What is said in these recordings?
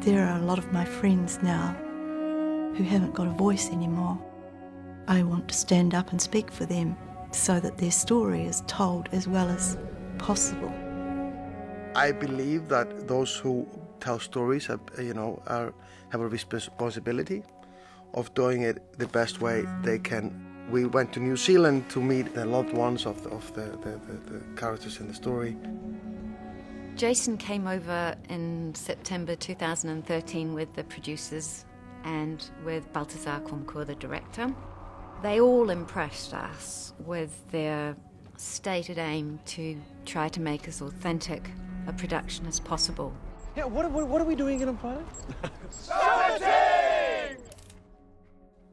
There are a lot of my friends now who haven't got a voice anymore. I want to stand up and speak for them so that their story is told as well as possible. I believe that those who tell stories have a responsibility of doing it the best way they can. We went to New Zealand to meet the loved ones of the characters in the story. Jason came over in September 2013 with the producers and with Balthazar Kornkur, the director. They all impressed us with their stated aim to try to make as authentic a production as possible. Yeah, what are we doing in a planet?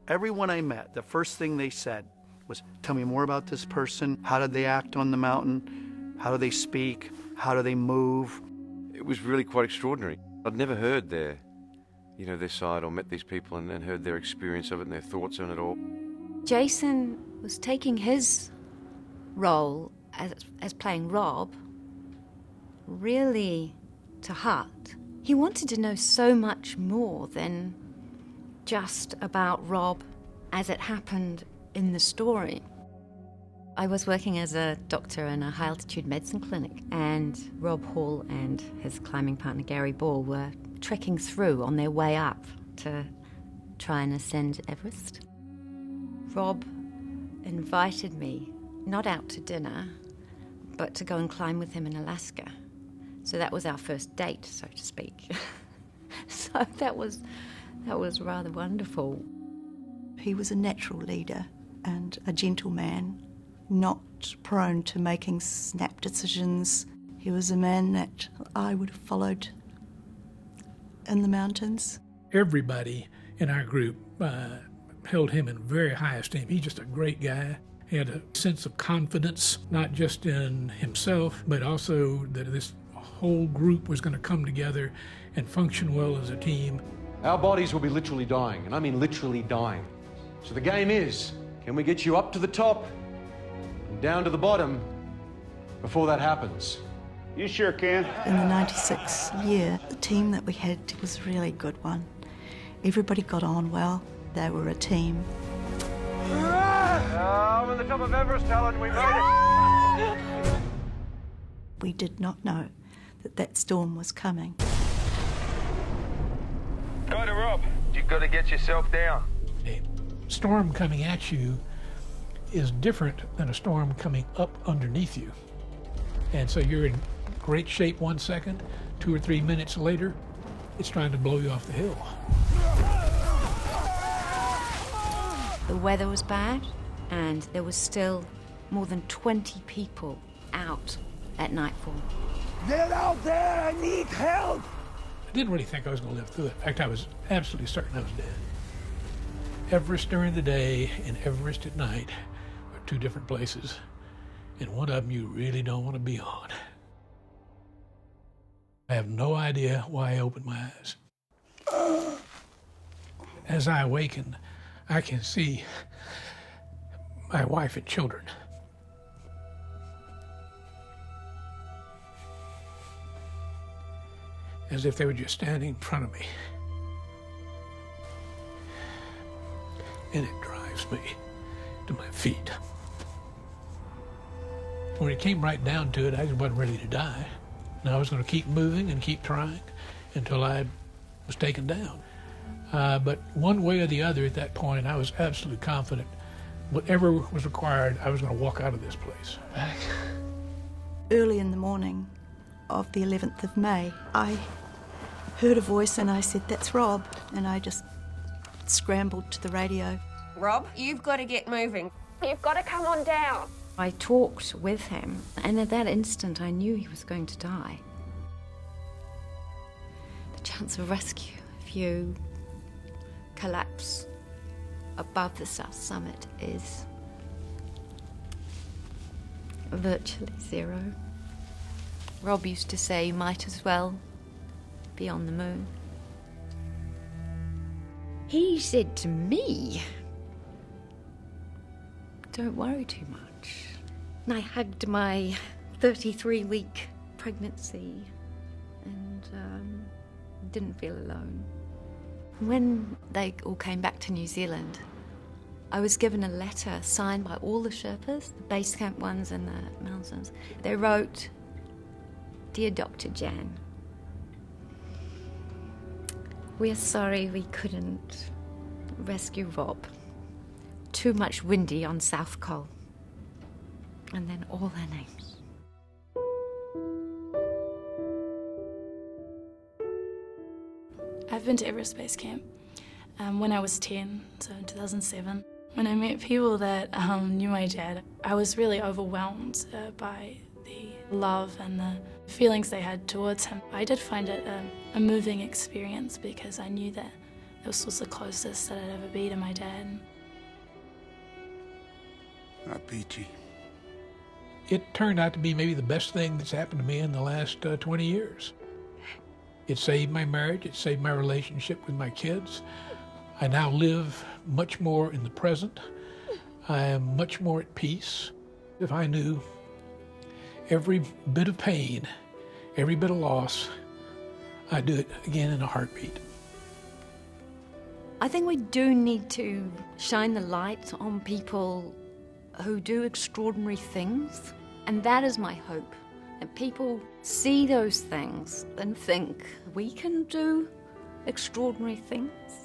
Everyone I met, the first thing they said was, tell me more about this person. How did they act on the mountain? How do they speak? How do they move? It was really quite extraordinary. I'd never heard their side or met these people and then heard their experience of it and their thoughts on it all. Jason was taking his role as playing Rob really to heart. He wanted to know so much more than just about Rob as it happened in the story. I was working as a doctor in a high-altitude medicine clinic, and Rob Hall and his climbing partner Gary Ball were trekking through on their way up to try and ascend Everest. Rob invited me, not out to dinner, but to go and climb with him in Alaska. So that was our first date, so to speak. So that was rather wonderful. He was a natural leader and a gentleman, not prone to making snap decisions. He was a man that I would have followed in the mountains. Everybody in our group held him in very high esteem. He's just a great guy. He had a sense of confidence, not just in himself, but also that this whole group was going to come together and function well as a team. Our bodies will be literally dying, and I mean literally dying. So the game is, can we get you up to the top and down to the bottom before that happens? You sure can. In the 96 year, the team that we had was a really good one. Everybody got on well. They were a team. I'm on the top of Everest, Helen. We made it. We did not know that storm was coming. Go to Rob. You've got to get yourself down. A storm coming at you is different than a storm coming up underneath you. And so you're in great shape 1 second, 2 or 3 minutes later, it's trying to blow you off the hill. The weather was bad, and there was still more than 20 people out at nightfall. Get out there! I need help! I didn't really think I was going to live through it. In fact, I was absolutely certain I was dead. Everest during the day and Everest at night are two different places, and one of them you really don't want to be on. I have no idea why I opened my eyes. As I awaken, I can see my wife and children. As if they were just standing in front of me. And it drives me to my feet. When it came right down to it, I just wasn't ready to die. And I was going to keep moving and keep trying until I was taken down. But one way or the other at that point, I was absolutely confident whatever was required, I was going to walk out of this place. Early in the morning of the 11th of May, I heard a voice and I said, "That's Rob," and I just scrambled to the radio. Rob, you've got to get moving. You've got to come on down. I talked with him, and at that instant I knew he was going to die. The chance of rescue, if you collapse above the South Summit, is virtually zero. Rob used to say you might as well be on the moon. He said to me, "Don't worry too much." And I hugged my 33-week pregnancy, and didn't feel alone. When they all came back to New Zealand, I was given a letter signed by all the Sherpas, the base camp ones and the mountains. They wrote, "Dear Dr. Jan, we're sorry we couldn't rescue Rob. Too much windy on South Col." And then all their names. I've been to Everest Base Camp when I was 10, so in 2007. When I met people that knew my dad, I was really overwhelmed by the love and the feelings they had towards him. I did find it a moving experience because I knew that this was the closest that I'd ever be to my dad. Peachy. It turned out to be maybe the best thing that's happened to me in the last 20 years. It saved my marriage, it saved my relationship with my kids. I now live much more in the present. I am much more at peace. If I knew every bit of pain, every bit of loss, I'd do it again in a heartbeat. I think we do need to shine the light on people who do extraordinary things, and that is my hope. And people see those things and think, we can do extraordinary things.